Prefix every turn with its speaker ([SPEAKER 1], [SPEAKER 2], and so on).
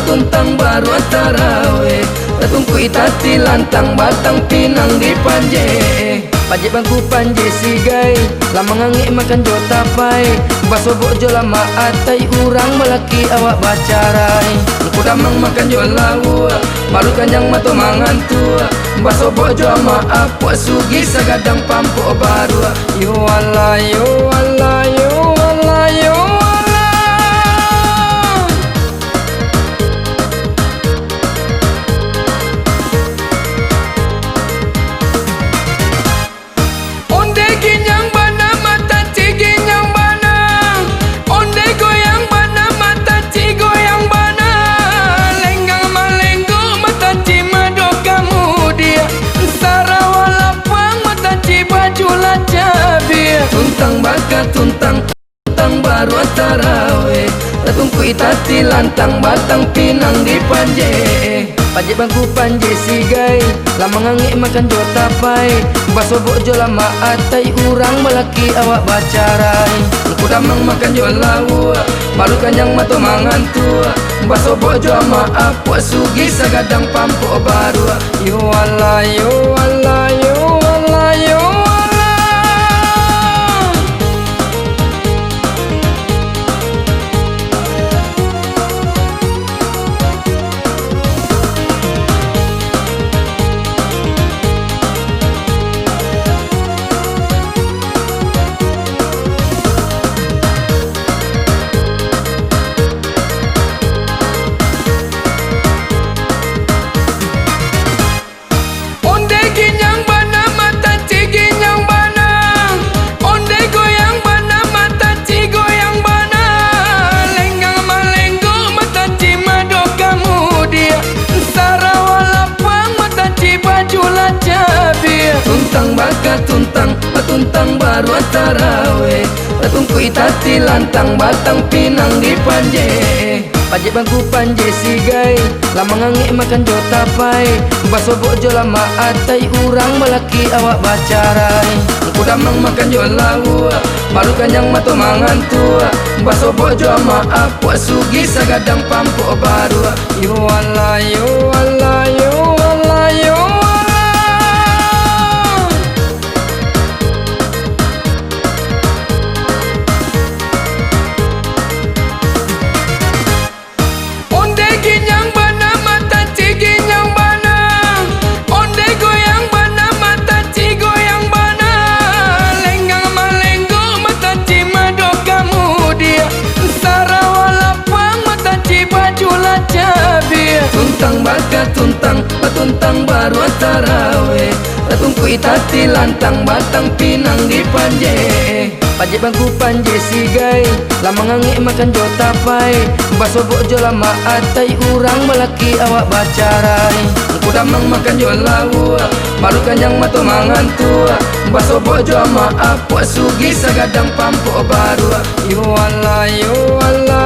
[SPEAKER 1] tuntang baru taraweh. Tatung kui tati lantang batang pinang di panje. Pajek bangku panje sigai, lama ngangik makan jo tapai. Basobok jo lama atai urang melaki awak bacarai. Ku damang makan jo lawa, malu kanjang mato mangan tua. Basobok jo ama apa sugi sagadang pampuk baru. Yo Allah yo Allah yo Allah yo tuntang baru taraweh. Tatung kui tati lantang batang pinang di panje. Pajek bangku panje sigai, lama ngangik makan jo tapai. Basobok jo lama atai urang melaki awak bacarai. Ku damang makan jo lawa, malu kanjang mato mangan tua. Basobok jo ama apa sugi sagadang pampuk baru. Yo Allah yo Allah yo Allah yo tuntang baru taraweh. Tatung kui tati lantang batang pinang di panje. Pajek bangku panje sigai, lama ngangik makan jo tapai. Basobok jo lama atai urang melaki awak bacarai. Ku damang makan jo lawa, malu kanjang mato mangan tua. Basobok jo ama apa sugi sagadang pampuk baru. Yo Allah yo Allah yo Allah yo tuntang baru taraweh. Tatung kui tati lantang batang pinang di panje. Pajek bangku panje sigai, lama ngangik makan jo tapai. Basobok jo lama atai urang melaki awak bacarai. Ku damang makan jo lawa, malu kanjang mato mangan tua. Basobok jo ama apa sugi sagadang pampuk baru. Yo Allah yo Allah